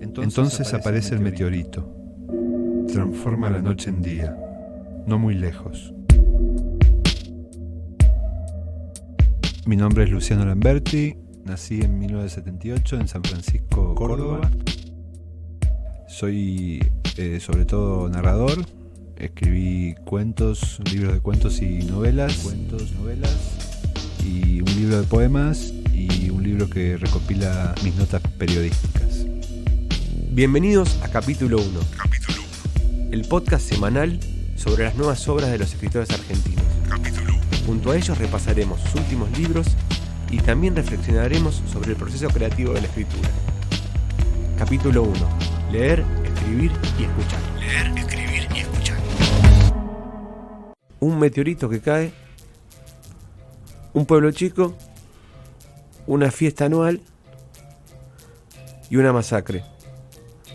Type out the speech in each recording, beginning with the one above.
Entonces aparece el meteorito. Transforma la noche en día, no muy lejos. Mi nombre es Luciano Lamberti, nací en 1978 en San Francisco, Córdoba. Soy sobre todo narrador, escribí cuentos, libros de cuentos y novelas, y un libro de poemas y un libro que recopila mis notas periodísticas. Bienvenidos a Capítulo 1, el podcast semanal sobre las nuevas obras de los escritores argentinos. Junto a ellos repasaremos sus últimos libros y también reflexionaremos sobre el proceso creativo de la escritura. Capítulo 1. Leer, escribir y escuchar. Un meteorito que cae, un pueblo chico, una fiesta anual y una masacre.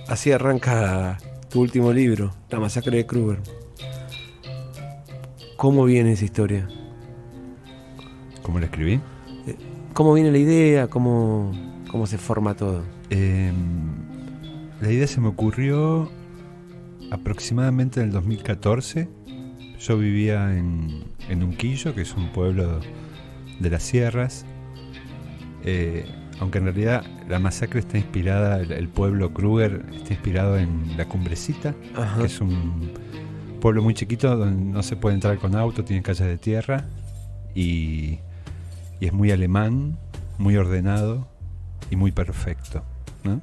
Así arranca tu último libro, La masacre de Kruger. ¿Cómo viene esa historia? ¿Cómo la escribí? ¿Cómo viene la idea? ¿Cómo se forma todo? La idea se me ocurrió aproximadamente en el 2014. Yo vivía en Unquillo, que es un pueblo de las sierras. Aunque en realidad la masacre está inspirada, el pueblo Kruger está inspirado en La Cumbrecita. Ajá. Que es un pueblo muy chiquito donde no se puede entrar con auto, tiene calles de tierra y es muy alemán, muy ordenado y muy perfecto, ¿no?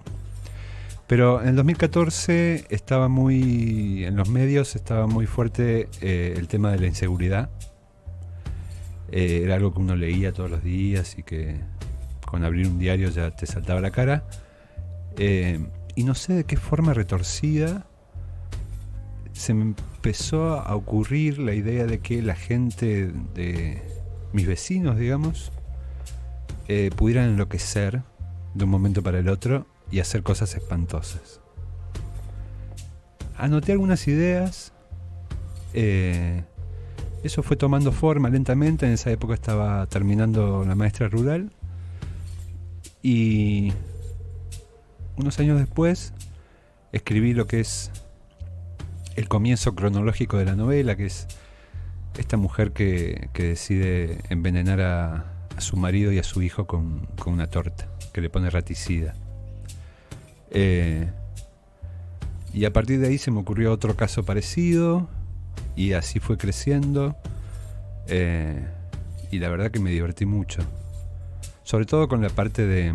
Pero en el 2014 estaba en los medios estaba muy fuerte el tema de la inseguridad. Era algo que uno leía todos los días y que con abrir un diario ya te saltaba la cara. Y no sé de qué forma retorcida se me empezó a ocurrir la idea de que la gente de mis vecinos, digamos, pudieran enloquecer de un momento para el otro y hacer cosas espantosas. Anoté algunas ideas. Eso fue tomando forma lentamente. En esa época estaba terminando la maestra rural. Y unos años después escribí lo que es el comienzo cronológico de la novela, que es esta mujer que decide envenenar a su marido y a su hijo con una torta que le pone raticida. Y a partir de ahí se me ocurrió otro caso parecido y así fue creciendo. Y la verdad que me divertí mucho, sobre todo con la parte de,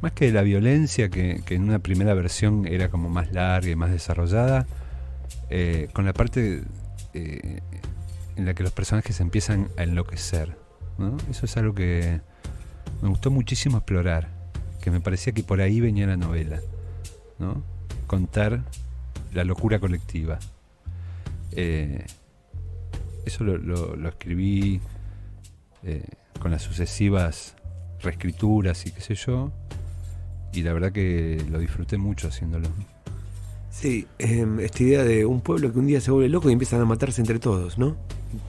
más que de la violencia, que en una primera versión era como más larga y más desarrollada, con la parte en la que los personajes empiezan a enloquecer, ¿no? Eso es algo que me gustó muchísimo explorar, que me parecía que por ahí venía la novela, ¿no? Contar la locura colectiva. Eso lo escribí con las sucesivas reescrituras y qué sé yo, y la verdad que lo disfruté mucho haciéndolo. Sí, esta idea de un pueblo que un día se vuelve loco y empiezan a matarse entre todos, ¿no?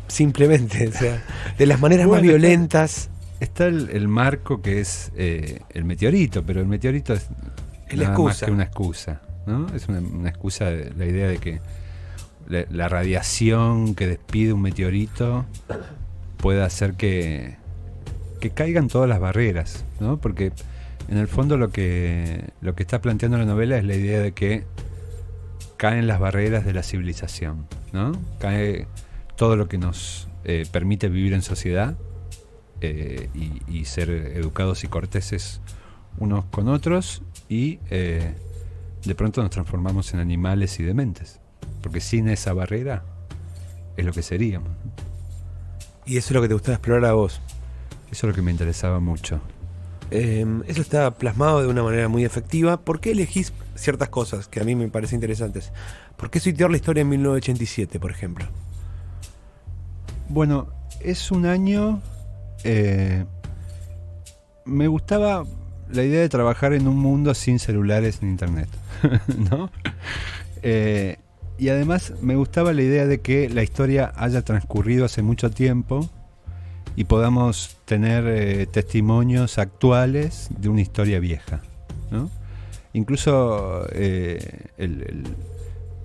Simplemente, o sea, de las maneras más violentas. Está el marco que es el meteorito, pero el meteorito es la nada excusa. Más que una excusa, ¿no? Es una excusa, la idea de que la radiación que despide un meteorito puede hacer que caigan todas las barreras, ¿no? Porque en el fondo lo que está planteando la novela es la idea de que caen las barreras de la civilización, ¿no? Cae todo lo que nos permite vivir en sociedad y ser educados y corteses unos con otros, y de pronto nos transformamos en animales y dementes, porque sin esa barrera es lo que seríamos, ¿no? Y eso es lo que te gustaba explorar a vos. Eso es lo que me interesaba mucho. Eso está plasmado de una manera muy efectiva. ¿Por qué elegís ciertas cosas que a mí me parecen interesantes? ¿Por qué situar la historia en 1987, por ejemplo? Bueno, es un año... me gustaba la idea de trabajar en un mundo sin celulares ni internet, ¿no? Y además me gustaba la idea de que la historia haya transcurrido hace mucho tiempo y podamos tener testimonios actuales de una historia vieja, ¿no? Incluso el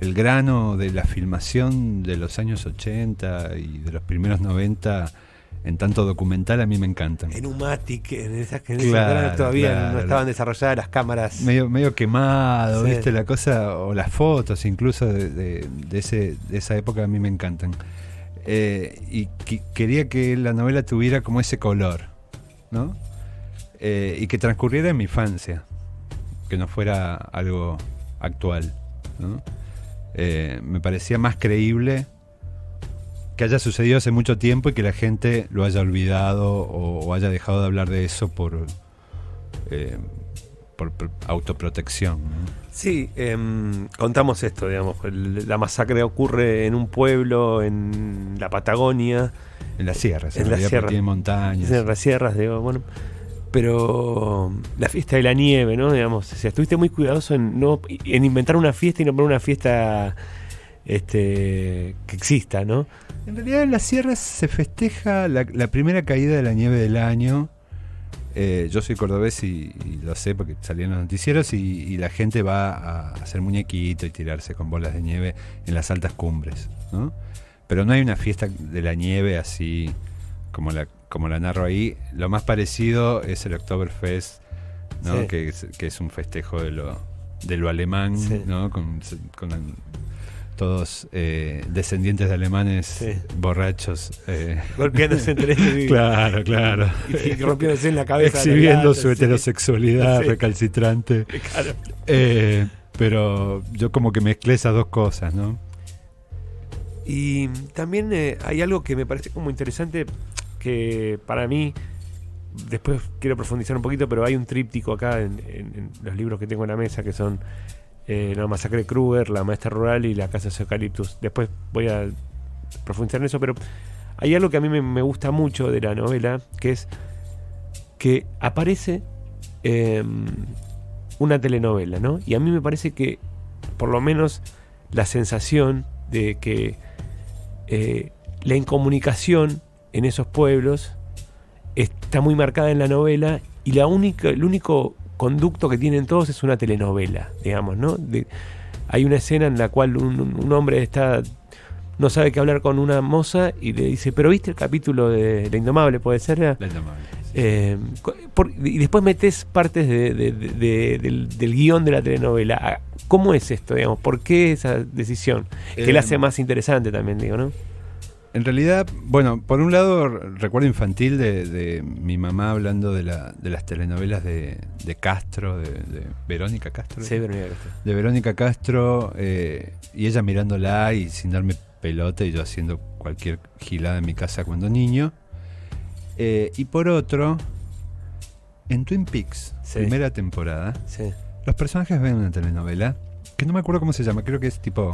grano de la filmación de los años 80 y de los primeros 90 en tanto documental a mí me encantan. En Umatic, en ese grano todavía no estaban desarrolladas las cámaras. Medio quemado, sí. ¿Viste? La cosa, o las fotos incluso de esa época a mí me encantan. Y quería que la novela tuviera como ese color, ¿no? Y que transcurriera en mi infancia, que no fuera algo actual, ¿no? Me parecía más creíble que haya sucedido hace mucho tiempo y que la gente lo haya olvidado o haya dejado de hablar de eso por autoprotección, ¿no? Sí, contamos esto, digamos. La masacre ocurre en un pueblo en la Patagonia. En las sierras, en las sierras. Tiene montañas. En las sierras, digo, bueno. Pero la fiesta de la nieve, ¿no? Digamos, o sea, estuviste muy cuidadoso en inventar una fiesta y no poner una fiesta que exista, ¿no? En realidad en las sierras se festeja la primera caída de la nieve del año. Yo soy cordobés y lo sé porque salían los noticieros y la gente va a hacer muñequito y tirarse con bolas de nieve en las altas cumbres, ¿no? Pero no hay una fiesta de la nieve así como la narro ahí. Lo más parecido es el Oktoberfest, ¿no? Sí. Que es un festejo de lo alemán, sí. ¿No? Con todos descendientes de alemanes, sí. Borrachos, golpeándose entre ellos. Claro. Y rompiéndose en la cabeza. Exhibiendo su heterosexualidad, sí. Recalcitrante. Claro. Pero yo como que mezclé esas dos cosas, ¿no? Y también hay algo que me parece como interesante, que para mí, después quiero profundizar un poquito, pero hay un tríptico acá en los libros que tengo en la mesa, que son La masacre de Kruger, La maestra rural y La casa de Eucaliptus. Después voy a profundizar en eso, pero hay algo que a mí me gusta mucho de la novela, que es que aparece una telenovela, ¿no? Y a mí me parece que, por lo menos, la sensación de que la incomunicación en esos pueblos está muy marcada en la novela, y el único conducto que tienen todos es una telenovela, digamos, ¿no? Hay una escena en la cual un hombre no sabe qué hablar con una moza y le dice, pero ¿viste el capítulo de La Indomable? ¿Puede ser? La Indomable. Sí. Y después metes partes del guión de la telenovela. ¿Cómo es esto, digamos? ¿Por qué esa decisión? Que la hace más interesante también, digo, ¿no? En realidad, bueno, por un lado, recuerdo infantil de mi mamá hablando de las telenovelas de Castro, de Verónica Castro. Sí, Verónica Castro. De Verónica Castro, y ella mirándola y sin darme pelota, y yo haciendo cualquier gilada en mi casa cuando niño. Y por otro, en Twin Peaks, sí. Primera temporada, sí. Los personajes ven una telenovela, que no me acuerdo cómo se llama, creo que es tipo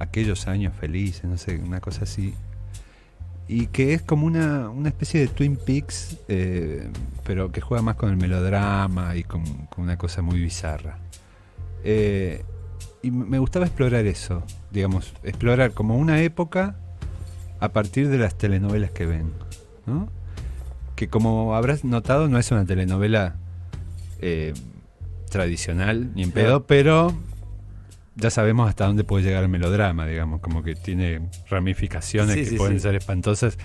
Aquellos años felices, no sé, una cosa así. Y que es como una especie de Twin Peaks, pero que juega más con el melodrama y con una cosa muy bizarra. Y me gustaba explorar eso, digamos, explorar como una época a partir de las telenovelas que ven, ¿no? Que como habrás notado no es una telenovela tradicional, ni en pedo, pero ya sabemos hasta dónde puede llegar el melodrama, digamos, como que tiene ramificaciones que pueden ser espantosas,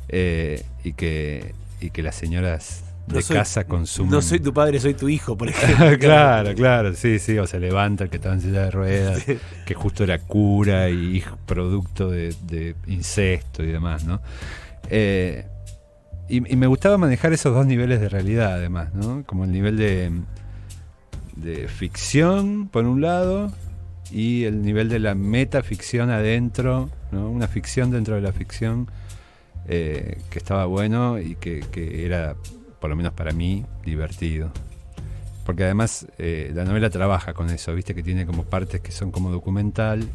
y que las señoras de casa consumen. No soy tu padre, soy tu hijo, por ejemplo. Claro, sí, o se levanta el que estaba en silla de ruedas, sí. Que justo era cura y hijo producto de incesto y demás, ¿no? Y me gustaba manejar esos dos niveles de realidad, además, ¿no? Como el nivel de ficción, por un lado, y el nivel de la metaficción adentro, ¿no? Una ficción dentro de la ficción, que estaba bueno y que era, por lo menos para mí, divertido. Porque además la novela trabaja con eso, viste que tiene como partes que son como documental,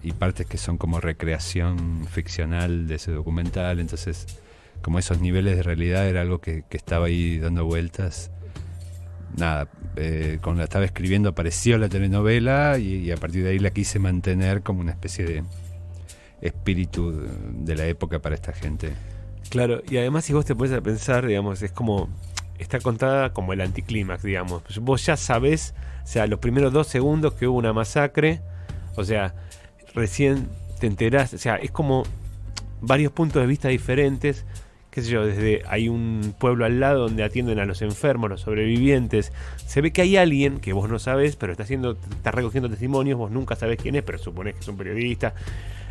y partes que son como recreación ficcional de ese documental. Entonces, como esos niveles de realidad era algo que estaba ahí dando vueltas. Nada, cuando la estaba escribiendo apareció la telenovela y a partir de ahí la quise mantener como una especie de espíritu de la época para esta gente. Claro, y además si vos te pones a pensar, digamos, es como, está contada como el anticlímax, digamos. Vos ya sabés, o sea, los primeros 2 segundos que hubo una masacre, o sea, recién te enterás, o sea, es como varios puntos de vista diferentes, qué sé yo, desde hay un pueblo al lado donde atienden a los enfermos, los sobrevivientes, se ve que hay alguien que vos no sabés, pero está recogiendo testimonios, vos nunca sabés quién es, pero suponés que es un periodista,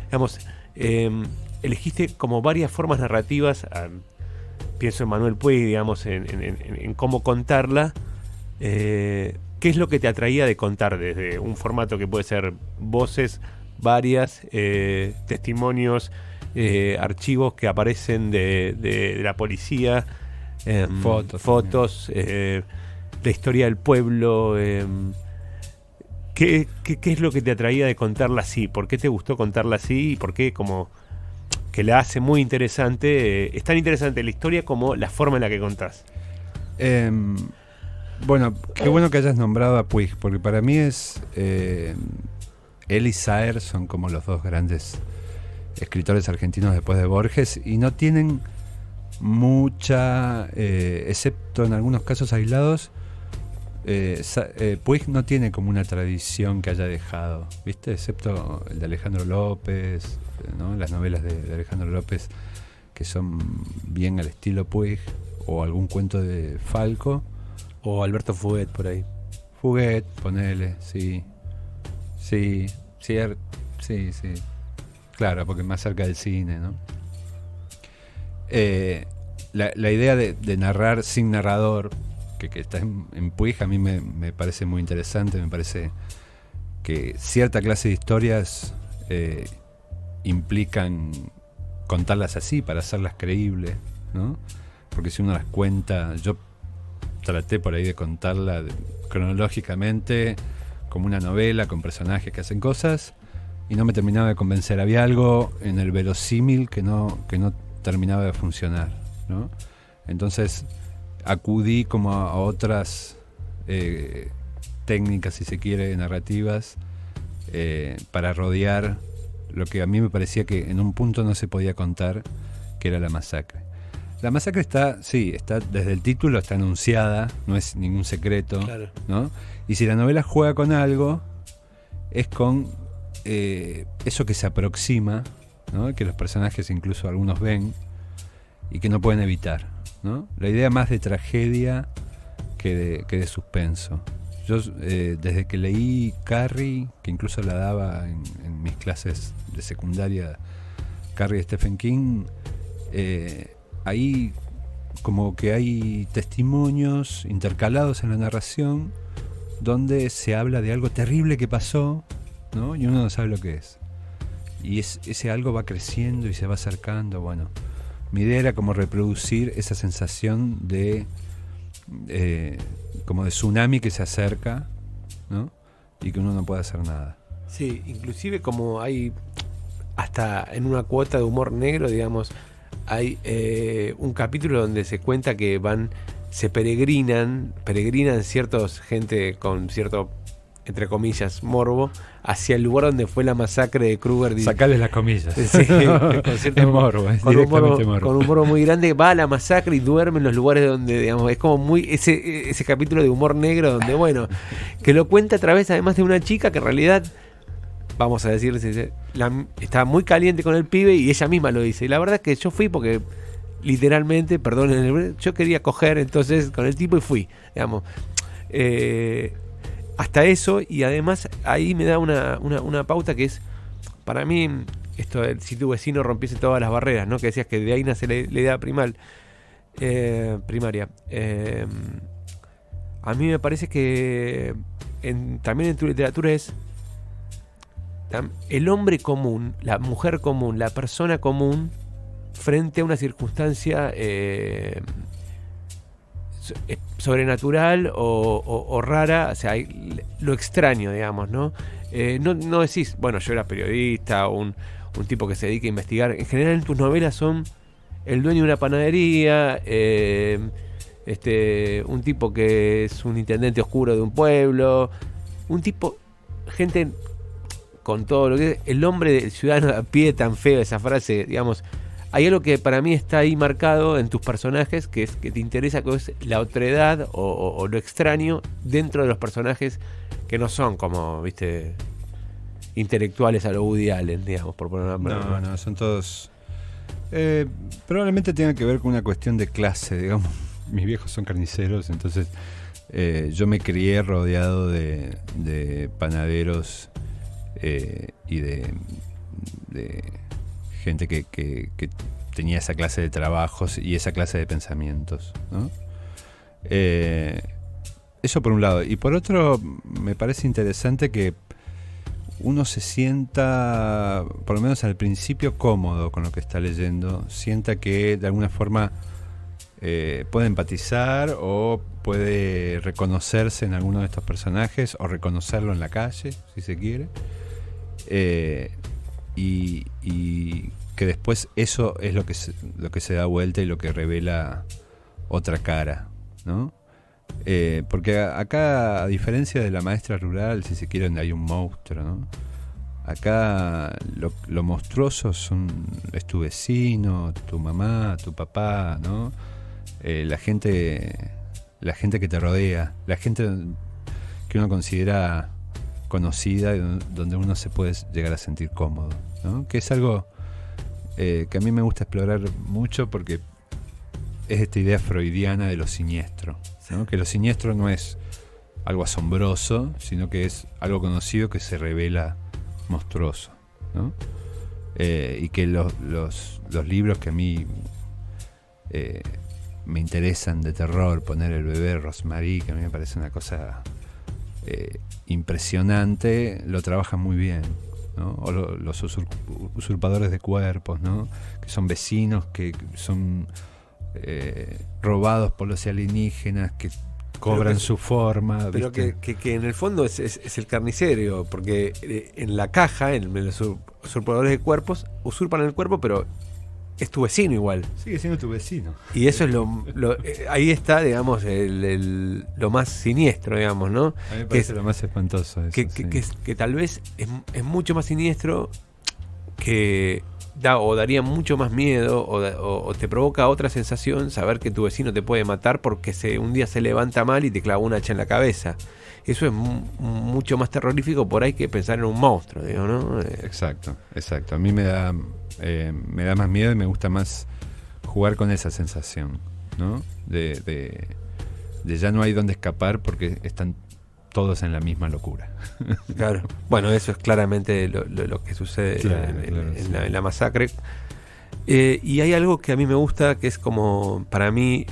digamos, elegiste como varias formas narrativas, pienso en Manuel Puig, digamos, en cómo contarla. ¿Qué es lo que te atraía de contar desde un formato que puede ser voces varias, testimonios, archivos que aparecen de la policía, fotos, la historia del pueblo? ¿Qué es lo que te atraía de contarla así? ¿Por qué te gustó contarla así? ¿Y por qué como que la hace muy interesante? Es tan interesante la historia como la forma en la que contás. Bueno, qué bueno que hayas nombrado a Puig, porque para mí es... él y Saer son como los dos grandes escritores argentinos después de Borges, y no tienen mucha, excepto en algunos casos aislados, Puig no tiene como una tradición que haya dejado, ¿viste? Excepto el de Alejandro López, ¿no? Las novelas de Alejandro López, que son bien al estilo Puig, o algún cuento de Falco. O Alberto Fuguet por ahí. Fuguet, ponele, sí. Sí. Claro, porque más cerca del cine, ¿no? La idea de narrar sin narrador, que está en Puig, a mí me parece muy interesante. Me parece que cierta clase de historias implican contarlas así para hacerlas creíbles, ¿no? Porque si uno las cuenta, yo traté por ahí de contarla cronológicamente como una novela con personajes que hacen cosas y no me terminaba de convencer. Había algo en el verosímil que no terminaba de funcionar, ¿no? Entonces acudí como a otras técnicas, si se quiere, narrativas, para rodear lo que a mí me parecía que en un punto no se podía contar, que era la masacre. La masacre está desde el título, está anunciada, no es ningún secreto, claro, ¿no? Y si la novela juega con algo, es con eso que se aproxima, ¿no? Que los personajes incluso algunos ven y que no pueden evitar, ¿no? La idea más de tragedia que de suspenso. Yo desde que leí Carrie, que incluso la daba en mis clases de secundaria, Carrie de Stephen King, ahí como que hay testimonios intercalados en la narración donde se habla de algo terrible que pasó, ¿no? Y uno no sabe lo que es. Y ese algo va creciendo y se va acercando. Bueno, mi idea era como reproducir esa sensación de como de tsunami que se acerca, ¿no? Y que uno no puede hacer nada. Sí, inclusive como hay hasta en una cuota de humor negro, digamos, hay un capítulo donde se cuenta que se peregrinan ciertos gente con cierto, entre comillas, morbo, hacia el lugar donde fue la masacre de Kruger. Sacarles las comillas. Sí, con cierto morbo, con un morbo muy grande, va a la masacre y duerme en los lugares donde, digamos, es como muy ese capítulo de humor negro donde, bueno, que lo cuenta a través además de una chica que en realidad, vamos a decir, estaba muy caliente con el pibe y ella misma lo dice. Y la verdad es que yo fui porque literalmente, perdonen, yo quería coger entonces con el tipo y fui, digamos. Hasta eso, y además ahí me da una pauta que es, para mí, esto de si tu vecino rompiese todas las barreras, ¿no? Que decías que de ahí nace la idea primaria. A mí me parece que también en tu literatura es el hombre común, la mujer común, la persona común frente a una circunstancia sobrenatural o rara, o sea, lo extraño, digamos, ¿no? No decís, bueno, yo era periodista o un tipo que se dedica a investigar. En general en tus novelas son el dueño de una panadería, un tipo que es un intendente oscuro de un pueblo, gente con todo lo que es el hombre del ciudadano a pie, tan feo esa frase, digamos, hay algo que para mí está ahí marcado en tus personajes, que es que te interesa, que es la otredad o lo extraño dentro de los personajes que no son como, viste, intelectuales a lo Woody Allen, digamos, por poner una palabra. No, son todos... probablemente tenga que ver con una cuestión de clase, digamos. Mis viejos son carniceros, entonces yo me crié rodeado de panaderos y de gente que tenía esa clase de trabajos y esa clase de pensamientos, ¿no? Eso por un lado. Y por otro, me parece interesante que uno se sienta, por lo menos al principio, cómodo con lo que está leyendo, sienta que de alguna forma puede empatizar o puede reconocerse en alguno de estos personajes o reconocerlo en la calle, si se quiere, y que después eso es lo que se da vuelta y lo que revela otra cara, ¿no? Porque acá, a diferencia de La maestra rural, si se quiere, donde hay un monstruo, ¿no? Acá lo monstruoso es tu vecino, tu mamá, tu papá, ¿no? La gente que te rodea, la gente que uno considera conocida, donde uno se puede llegar a sentir cómodo, ¿no? Que es algo que a mí me gusta explorar mucho, porque es esta idea freudiana de lo siniestro, ¿no? Que lo siniestro no es algo asombroso, sino que es algo conocido que se revela monstruoso, ¿no? Y que los libros que a mí me interesan de terror, poner El bebé Rosemary, que a mí me parece una cosa impresionante, lo trabajan muy bien, ¿no? O los usurpadores de cuerpos, ¿no? Que son vecinos que son robados por los alienígenas, que cobran su forma. Pero que en el fondo es el carnicero, porque en la caja, en los usurpadores de cuerpos, usurpan el cuerpo, pero es tu vecino igual. Sigue siendo tu vecino. Y eso es ahí está, digamos, lo más siniestro, digamos, ¿no? A mí me parece lo más espantoso eso, que tal vez es mucho más siniestro, que daría mucho más miedo, o te provoca otra sensación saber que tu vecino te puede matar porque un día se levanta mal y te clava un hacha en la cabeza. Eso es mucho más terrorífico por ahí que pensar en un monstruo, digo, ¿no? Exacto. A mí me da más miedo y me gusta más jugar con esa sensación, ¿no? De ya no hay dónde escapar porque están todos en la misma locura. Claro. Bueno, eso es claramente lo que sucede en la masacre. Y hay algo que a mí me gusta, que es como, para mí,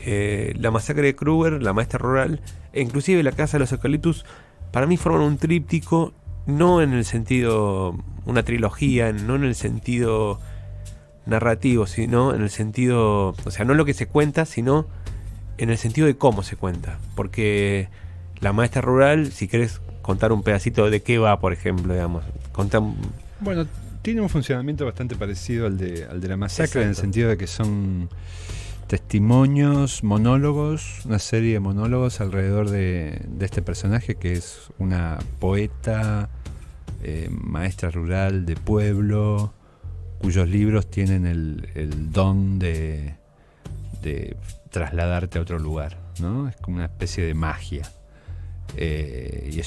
la masacre de Kruger, La maestra rural, e inclusive La casa de los eucaliptus, para mí forman un tríptico, no en el sentido, una trilogía, no en el sentido narrativo, sino en el sentido, o sea, no lo que se cuenta, sino en el sentido de cómo se cuenta. Porque La maestra rural, si querés contar un pedacito de qué va, por ejemplo, digamos, Bueno, tiene un funcionamiento bastante parecido al de La masacre. Exacto. En el sentido de que son testimonios, monólogos, una serie de monólogos alrededor de este personaje, que es una poeta, maestra rural de pueblo, cuyos libros tienen el don de trasladarte a otro lugar, ¿no? Es como una especie de magia. Y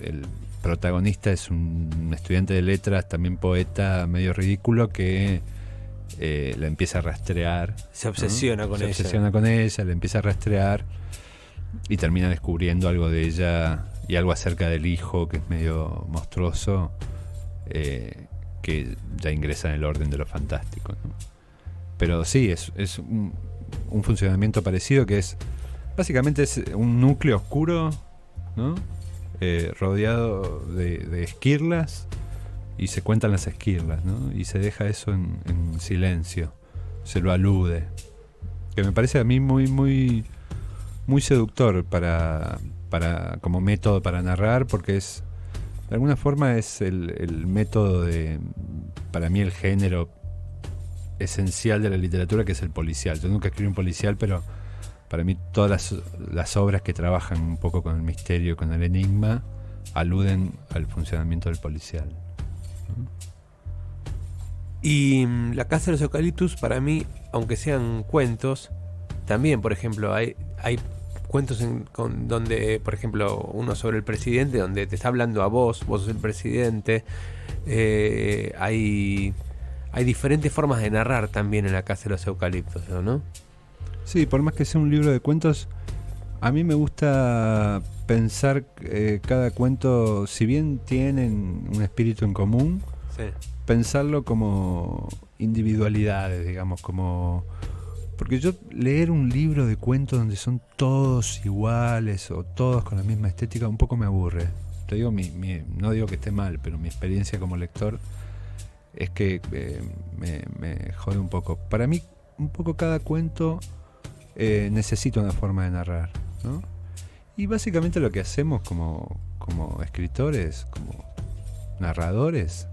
el protagonista es un estudiante de letras, también poeta, medio ridículo, que la empieza a rastrear. Se obsesiona, ¿no? Se obsesiona con ella, la empieza a rastrear y termina descubriendo algo de ella y algo acerca del hijo, que es medio monstruoso, que ya ingresa en el orden de lo fantástico, ¿no? Pero sí, es un funcionamiento parecido, que es básicamente es un núcleo oscuro, ¿no? Rodeado de esquirlas, y se cuentan las esquirlas, ¿no? Y se deja eso en silencio, se lo alude, que me parece a mí muy muy muy seductor para como método para narrar, porque es, de alguna forma, es el método para mí, el género esencial de la literatura, que es el policial. Yo nunca escribí un policial, pero para mí todas las obras que trabajan un poco con el misterio, con el enigma, aluden al funcionamiento del policial. Y La Casa de los Eucaliptus, para mí, aunque sean cuentos, también, por ejemplo, hay cuentos donde, por ejemplo, uno sobre el presidente, donde te está hablando a vos sos el presidente. Hay diferentes formas de narrar también en La Casa de los Eucaliptus, ¿no? Sí, por más que sea un libro de cuentos, a mí me gusta pensar cada cuento, si bien tienen un espíritu en común, Sí. pensarlo como individualidades, digamos, porque yo leer un libro de cuentos donde son todos iguales o todos con la misma estética un poco me aburre. Te digo, no digo que esté mal, pero mi experiencia como lector es que me jode un poco. Para mí, un poco cada cuento necesita una forma de narrar, ¿no? Y básicamente lo que hacemos como escritores, como narradores,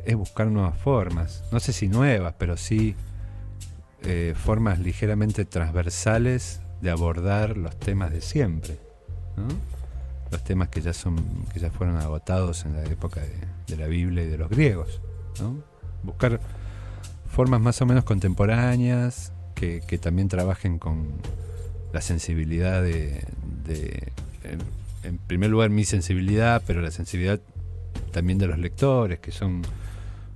es buscar nuevas formas. No sé si nuevas, pero sí formas ligeramente transversales de abordar los temas de siempre, ¿no? Los temas que ya fueron agotados en la época de la Biblia y de los griegos, ¿no? Buscar formas más o menos contemporáneas que también trabajen con la sensibilidad en primer lugar mi sensibilidad, pero la sensibilidad también de los lectores, que son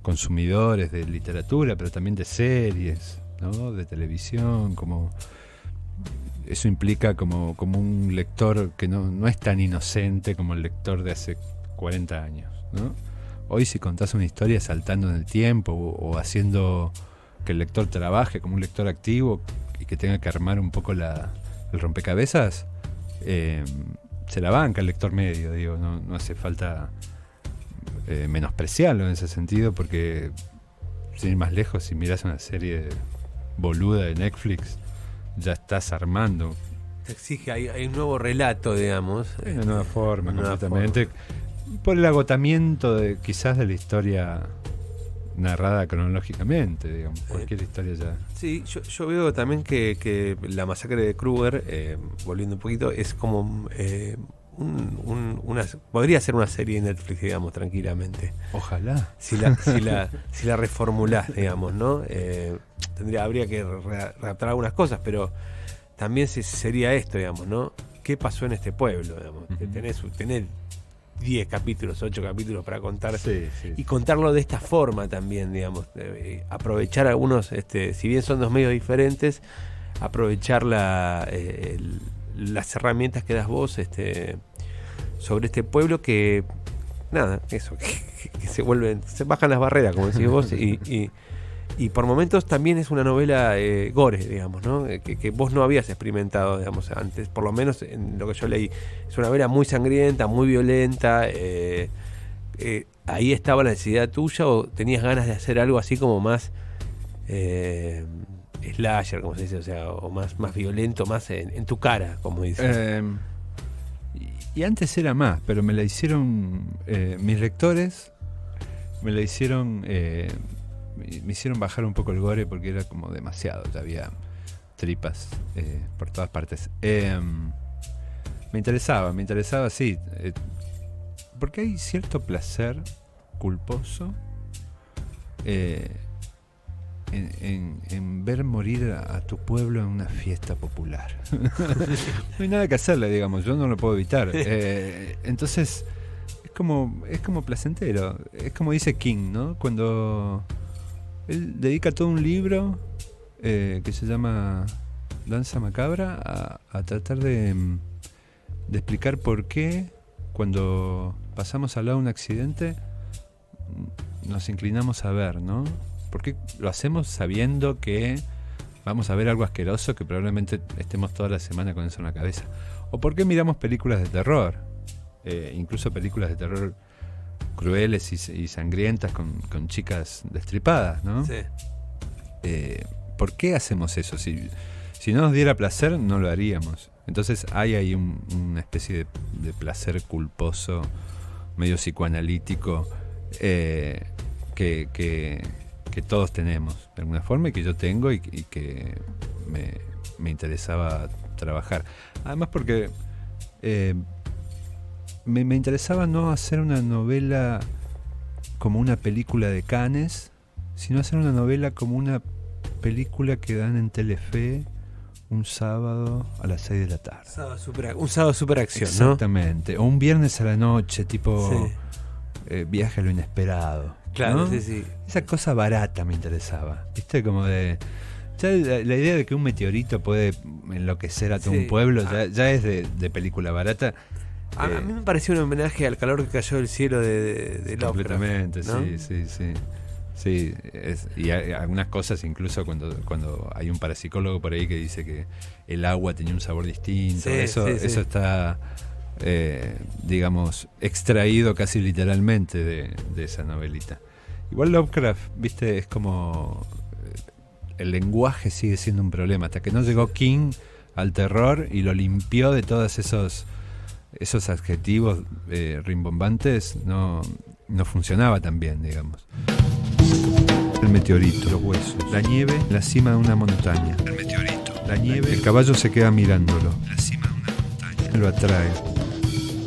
consumidores de literatura, pero también de series, ¿no? De televisión, como eso implica como un lector que no es tan inocente como el lector de hace 40 años, ¿no? Hoy si contás una historia saltando en el tiempo o haciendo que el lector trabaje como un lector activo y que tenga que armar un poco el rompecabezas, se la banca el lector medio, digo, no hace falta menospreciarlo en ese sentido, porque sin ir más lejos, si miras una serie boluda de Netflix, ya estás armando. Exige, hay un nuevo relato, digamos. Una nueva forma, una completamente. Forma. Por el agotamiento quizás de la historia narrada cronológicamente, digamos. Cualquier historia ya. Sí, yo veo también que la masacre de Kruger, volviendo un poquito, es como podría ser una serie de Netflix, digamos, tranquilamente. Ojalá. Si la reformulás, digamos, ¿no? Habría que readaptar algunas cosas, pero también sería esto, digamos, ¿no? ¿Qué pasó en este pueblo, digamos? Uh-huh. Tenés 10 capítulos, 8 capítulos para contar, sí. Y contarlo de esta forma también, digamos, aprovechar algunos, si bien son dos medios diferentes, aprovechar las herramientas que das vos sobre este pueblo que nada, eso, que se bajan las barreras, como decís vos, y por momentos también es una novela gore, digamos, ¿no? Que vos no habías experimentado, digamos, antes, por lo menos en lo que yo leí. Es una novela muy sangrienta, muy violenta. ¿Ahí estaba la necesidad tuya o tenías ganas de hacer algo así como más slasher, como se dice, o sea, o más violento, más en tu cara, como dices? Y antes era más, pero me la hicieron mis lectores, me hicieron bajar un poco el gore porque era como demasiado, ya había tripas por todas partes. Me interesaba, sí, porque hay cierto placer culposo en ver morir a tu pueblo en una fiesta popular. No hay nada que hacerle, digamos, yo no lo puedo evitar. Entonces es como placentero. Es como dice King, ¿no? Cuando él dedica todo un libro que se llama Danza Macabra a tratar de explicar por qué cuando pasamos al lado de un accidente nos inclinamos a ver, ¿no? ¿Por qué lo hacemos sabiendo que vamos a ver algo asqueroso que probablemente estemos toda la semana con eso en la cabeza? ¿O por qué miramos películas de terror? Incluso películas de terror crueles y sangrientas con chicas destripadas, ¿no? Sí. ¿Por qué hacemos eso? Si no nos diera placer, no lo haríamos. Entonces hay ahí una especie de placer culposo, medio psicoanalítico, que todos tenemos de alguna forma y que yo tengo y que me interesaba trabajar. Además porque me interesaba no hacer una novela como una película de Cannes, sino hacer una novela como una película que dan en Telefe un sábado a las 6 de la tarde. Un sábado super acción, exactamente. ¿No? O un viernes a la noche, tipo Viaje a lo inesperado. Claro, ¿no? sí. Esa cosa barata me interesaba. ¿Viste? Como de... Ya la idea de que un meteorito puede enloquecer a todo un pueblo ya es de película barata. A mí me pareció un homenaje al calor que cayó del cielo de Lovecraft. Completamente, ¿no? Sí. Sí, y hay algunas cosas, incluso cuando hay un parapsicólogo por ahí que dice que el agua tenía un sabor distinto. Eso está, digamos, extraído casi literalmente de esa novelita. Igual Lovecraft, viste, es como... el lenguaje sigue siendo un problema. Hasta que no llegó King al terror y lo limpió de todos esos adjetivos rimbombantes, no funcionaba tan bien, digamos. El meteorito, los huesos, la nieve en la cima de una montaña. El meteorito, la nieve, el caballo se queda mirándolo. En la cima de una montaña. Lo atrae.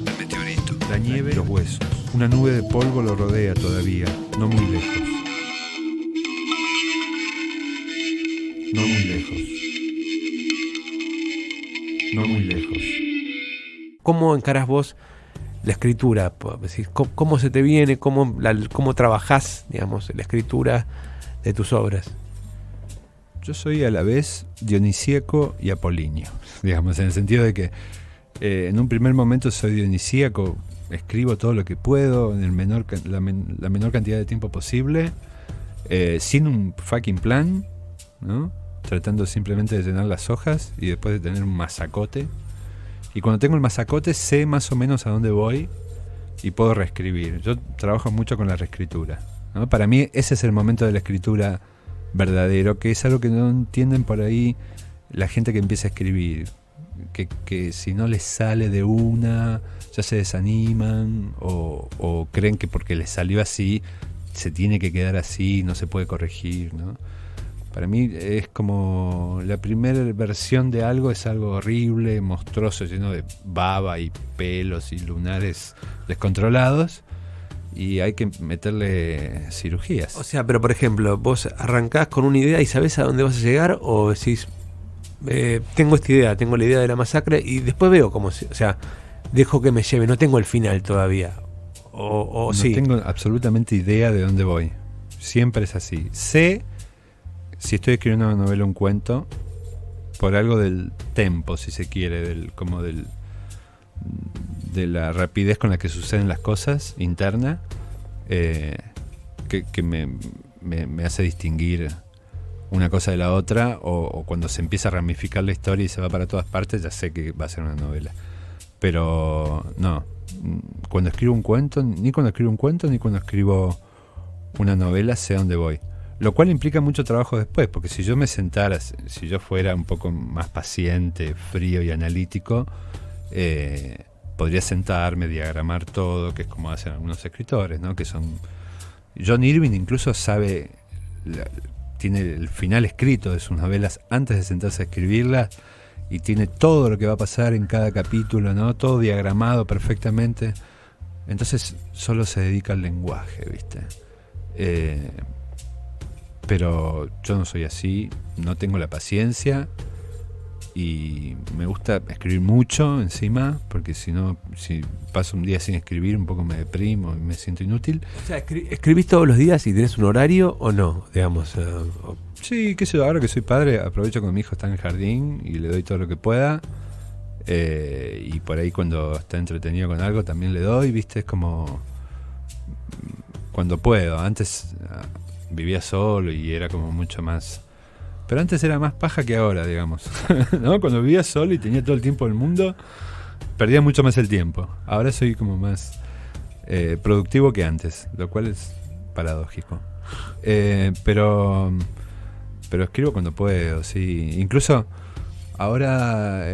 El meteorito, la nieve, los huesos. Una nube de polvo lo rodea todavía, no muy lejos. No muy lejos. No muy lejos. ¿Cómo encarás vos la escritura? ¿Cómo se te viene? ¿Cómo trabajás, digamos, la escritura de tus obras? Yo soy a la vez dionisíaco y apolíneo, digamos, en el sentido de que en un primer momento soy dionisíaco, escribo todo lo que puedo en la menor cantidad de tiempo posible, sin un fucking plan, ¿no? Tratando simplemente de llenar las hojas y después de tener un masacote. Y cuando tengo el masacote sé más o menos a dónde voy y puedo reescribir. Yo trabajo mucho con la reescritura, ¿no? Para mí ese es el momento de la escritura verdadero, que es algo que no entienden por ahí la gente que empieza a escribir. Que si no les sale de una, ya se desaniman o creen que porque les salió así, se tiene que quedar así, no se puede corregir, ¿no? Para mí es como la primera versión de algo es algo horrible, monstruoso, lleno de baba y pelos y lunares descontrolados y hay que meterle cirugías. O sea, pero por ejemplo, vos arrancás con una idea y sabés a dónde vas a llegar o decís, tengo esta idea, tengo la idea de la masacre y después veo cómo, o sea, dejo que me lleve, no tengo el final todavía. O no sí. tengo absolutamente idea de dónde voy. Siempre es así. Sé... si estoy escribiendo una novela o un cuento, por algo del tempo, si se quiere, de la rapidez con la que suceden las cosas interna, que me hace distinguir una cosa de la otra, o cuando se empieza a ramificar la historia y se va para todas partes, ya sé que va a ser una novela. Pero no, cuando escribo un cuento, ni cuando escribo una novela sé a dónde voy. Lo cual implica mucho trabajo después, porque si yo me sentara, si yo fuera un poco más paciente, frío y analítico, podría sentarme, diagramar todo, que es como hacen algunos escritores, ¿no? Que son... John Irving incluso tiene el final escrito de sus novelas antes de sentarse a escribirlas, y tiene todo lo que va a pasar en cada capítulo, ¿no? Todo diagramado perfectamente. Entonces solo se dedica al lenguaje, ¿viste? Pero yo no soy así, no tengo la paciencia y me gusta escribir mucho encima, porque si paso un día sin escribir un poco me deprimo y me siento inútil. O sea, ¿escribís todos los días y tenés un horario o no? Digamos, Sí, qué sé yo, ahora que soy padre aprovecho cuando mi hijo está en el jardín y le doy todo lo que pueda, y por ahí cuando está entretenido con algo también le doy, ¿viste? Es como cuando puedo. Antes vivía solo y era como mucho más... Pero antes era más paja que ahora, digamos. ¿No? Cuando vivía solo y tenía todo el tiempo del mundo, perdía mucho más el tiempo. Ahora soy como más productivo que antes, lo cual es paradójico. Pero escribo cuando puedo, sí. Incluso ahora,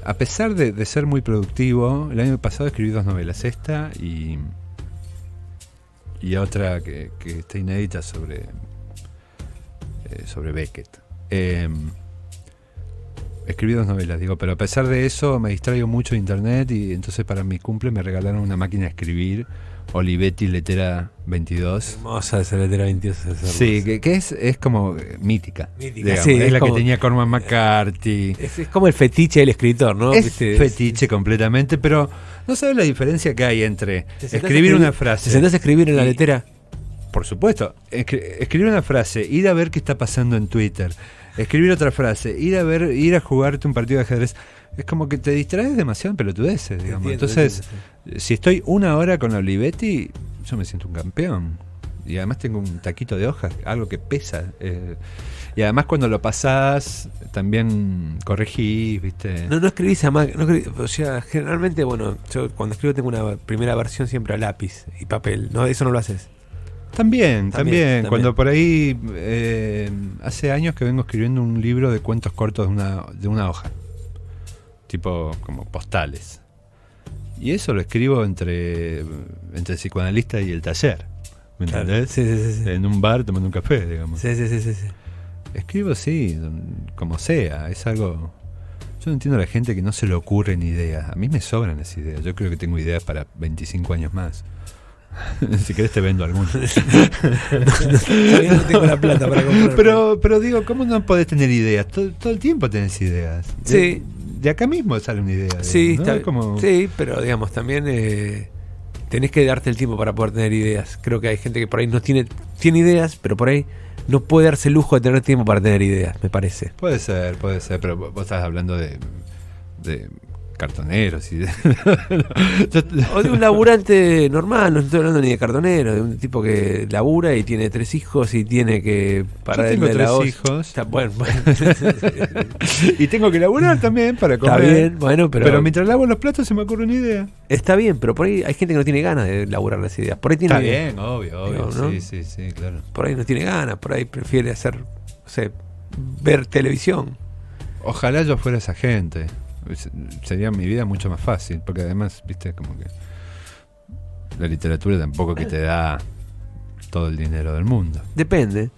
a pesar de ser muy productivo, el año pasado escribí 2 novelas. Esta y otra que está inédita sobre Beckett. escribí 2 novelas, digo, pero a pesar de eso me distraigo mucho de internet y entonces para mi cumple me regalaron una máquina de escribir, Olivetti Letera 22. Hermosa esa Letera 22. Sí, que es como mítica. Digamos, sí, es la como, que tenía Cormac McCarthy. Es como el fetiche del escritor, ¿no? Es ¿Viste? fetiche completamente, pero no sabes la diferencia que hay entre escribir una frase. ¿Te sentás a escribir en la letera? Por supuesto, escribir una frase, ir a ver qué está pasando en Twitter, escribir otra frase, ir a jugarte un partido de ajedrez, es como que te distraes demasiado en pelotudeces, digamos. Entonces, si estoy 1 hora con Olivetti, yo me siento un campeón. Y además tengo un taquito de hojas, algo que pesa. Y además cuando lo pasás, también corregís, ¿viste? No escribís a máquina. O sea, generalmente, bueno, yo cuando escribo tengo una primera versión siempre a lápiz y papel. ¿No? Eso no lo haces. También. Cuando por ahí, hace años que vengo escribiendo un libro de cuentos cortos de una hoja. Tipo como postales. Y eso lo escribo entre el psicoanalista y el taller. ¿Me entendés? Sí. En un bar tomando un café, digamos. Sí. Escribo sí, como sea. Es algo... Yo no entiendo a la gente que no se le ocurren ideas. A mí me sobran las ideas. Yo creo que tengo ideas para 25 años más. Si querés te vendo alguna. No tengo la plata para comprar. Pero digo, ¿cómo no podés tener ideas? Todo el tiempo tenés ideas. Sí. De acá mismo sale una idea. Digamos, sí, ¿no? está, Como... sí, pero digamos, también tenés que darte el tiempo para poder tener ideas. Creo que hay gente que por ahí no tiene ideas, pero por ahí no puede darse el lujo de tener tiempo para tener ideas, me parece. Puede ser, pero vos estás hablando de cartoneros y O de un laburante normal, no estoy hablando ni de cartonero, de un tipo que labura y tiene 3 hijos y tiene que parar Yo tengo de la 3 olla. hijos. Está bueno. Y tengo que laburar también para comer. Está bien, bueno, pero mientras lavo los platos se me ocurre una idea. Está bien, pero por ahí hay gente que no tiene ganas de laburar las ideas. Por ahí tiene Está bien, obvio. ¿no? Sí, claro. Por ahí no tiene ganas, por ahí prefiere hacer, no sé, ver televisión. Ojalá yo fuera esa gente. Sería mi vida mucho más fácil, porque además, viste, como que la literatura tampoco que te da todo el dinero del mundo. Depende.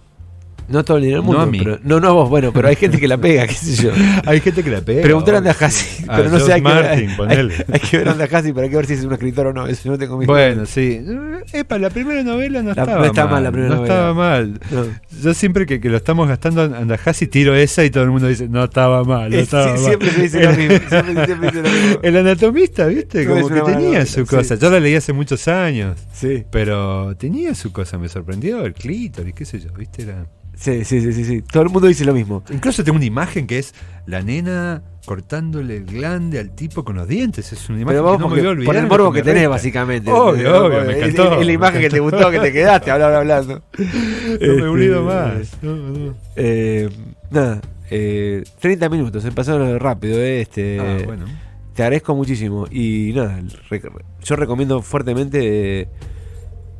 No todo el dinero del mundo. No a mí. Pero, no a vos, bueno, pero hay gente que la pega, qué sé yo. Hay gente que la pega. Preguntar a Andajasi, pero no sé, hay que ver a Andajasi para que ver si es un escritor o no. Eso no tengo mis Bueno, dudas. sí. La primera novela no estaba mal. La primera novela. Estaba mal. No. Yo siempre que lo estamos gastando a Andajasi tiro esa y todo el mundo dice, no estaba mal. Siempre se dice lo mismo. Siempre dice lo mismo. El anatomista, viste, No, como que tenía su cosa. Sí. Yo la leí hace muchos años. Sí. Pero tenía su cosa, me sorprendió el clítoris, qué sé yo, viste, era... Sí. Todo el mundo dice lo mismo. Incluso tengo una imagen que es la nena cortándole el glande al tipo con los dientes. Es una imagen que no me voy a olvidar. Por el morbo que tenés, básicamente. Obvio, me encantó. Es la imagen que te gustó, que te quedaste hablando. No me he unido más. No. Nada, 30 minutos, se pasaron rápido. Bueno. Te agradezco muchísimo. Y nada, yo recomiendo fuertemente,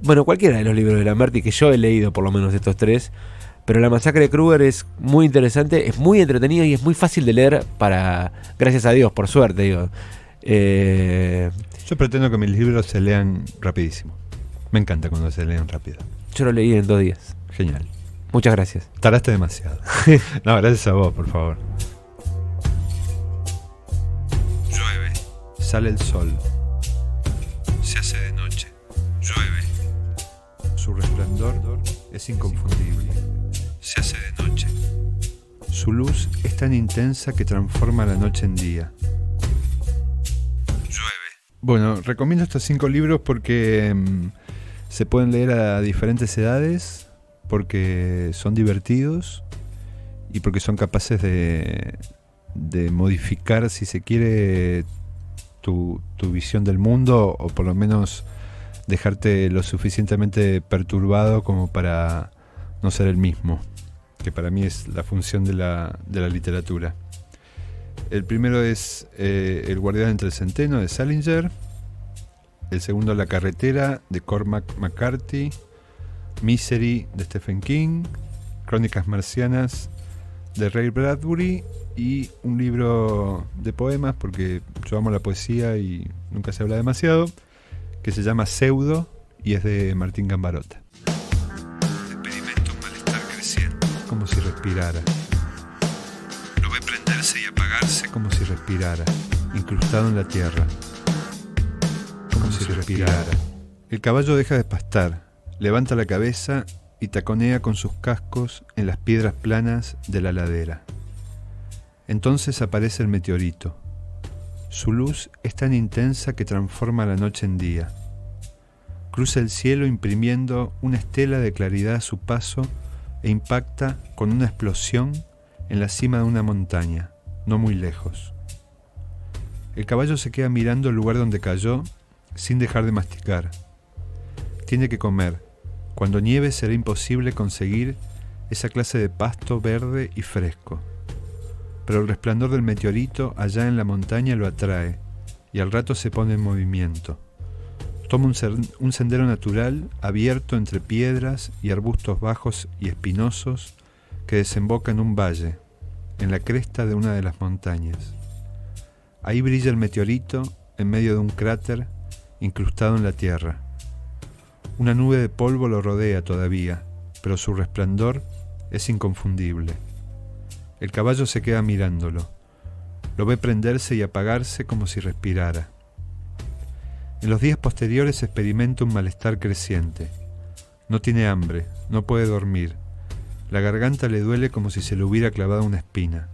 bueno, cualquiera de los libros de Lamberti, que yo he leído por lo menos estos 3. Pero La masacre de Kruger es muy interesante, es muy entretenido y es muy fácil de leer gracias a Dios, por suerte, digo. Yo pretendo que mis libros se lean rapidísimo. Me encanta cuando se lean rápido. Yo lo leí en 2 días. Genial. Muchas gracias. Tardaste demasiado. No, gracias a vos, por favor. Llueve. Sale el sol. Se hace de noche. Llueve. Su resplandor es inconfundible. Se hace de noche. Su luz es tan intensa que transforma la noche en día. Llueve. Bueno, recomiendo estos 5 libros porque se pueden leer a diferentes edades, porque son divertidos y porque son capaces de modificar, si se quiere, tu visión del mundo, o por lo menos dejarte lo suficientemente perturbado como para no ser el mismo, que para mí es la función de la literatura. El primero es El guardián entre el centeno, de Salinger. El segundo, La carretera, de Cormac McCarthy. Misery, de Stephen King. Crónicas marcianas, de Ray Bradbury. Y un libro de poemas, porque yo amo la poesía y nunca se habla demasiado, que se llama Pseudo y es de Martín Gambarota. Experimento un malestar creciente. Como si respirara. Lo ve prenderse y apagar apagarse como si respirara, incrustado en la tierra. Como si respirara. El caballo deja de pastar, levanta la cabeza y taconea con sus cascos en las piedras planas de la ladera. Entonces aparece el meteorito. Su luz es tan intensa que transforma la noche en día. Cruza el cielo imprimiendo una estela de claridad a su paso e impacta con una explosión en la cima de una montaña, no muy lejos. El caballo se queda mirando el lugar donde cayó sin dejar de masticar. Tiene que comer. Cuando nieve será imposible conseguir esa clase de pasto verde y fresco. Pero el resplandor del meteorito allá en la montaña lo atrae y al rato se pone en movimiento. Toma un sendero natural abierto entre piedras y arbustos bajos y espinosos que desemboca en un valle, en la cresta de una de las montañas. Ahí brilla el meteorito en medio de un cráter incrustado en la tierra. Una nube de polvo lo rodea todavía, pero su resplandor es inconfundible. El caballo se queda mirándolo. Lo ve prenderse y apagarse como si respirara. En los días posteriores experimenta un malestar creciente. No tiene hambre, no puede dormir. La garganta le duele como si se le hubiera clavado una espina.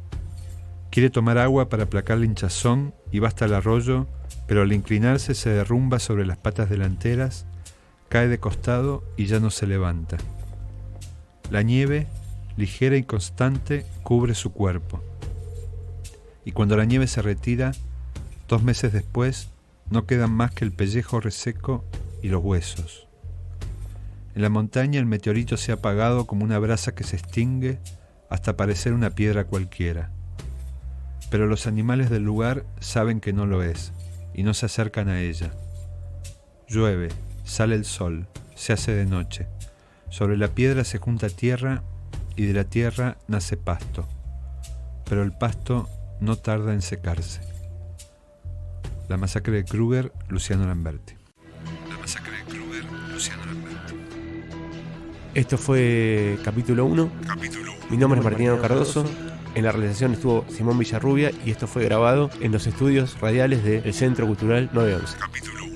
Quiere tomar agua para aplacar la hinchazón y va hasta el arroyo, pero al inclinarse se derrumba sobre las patas delanteras, cae de costado y ya no se levanta. La nieve, ligera y constante, cubre su cuerpo. Y cuando la nieve se retira, 2 meses después, no quedan más que el pellejo reseco y los huesos. En la montaña el meteorito se ha apagado como una brasa que se extingue hasta parecer una piedra cualquiera. Pero los animales del lugar saben que no lo es y no se acercan a ella. Llueve, sale el sol, se hace de noche. Sobre la piedra se junta tierra y de la tierra nace pasto. Pero el pasto no tarda en secarse. La masacre de Kruger, Luciano Lamberti. La masacre de Kruger, Luciano Lamberti. Esto fue capítulo 1. Mi nombre es Martiniano Cardoso. En la realización estuvo Simón Villarrubia y esto fue grabado en los estudios radiales del Centro Cultural 911. Capítulo 1.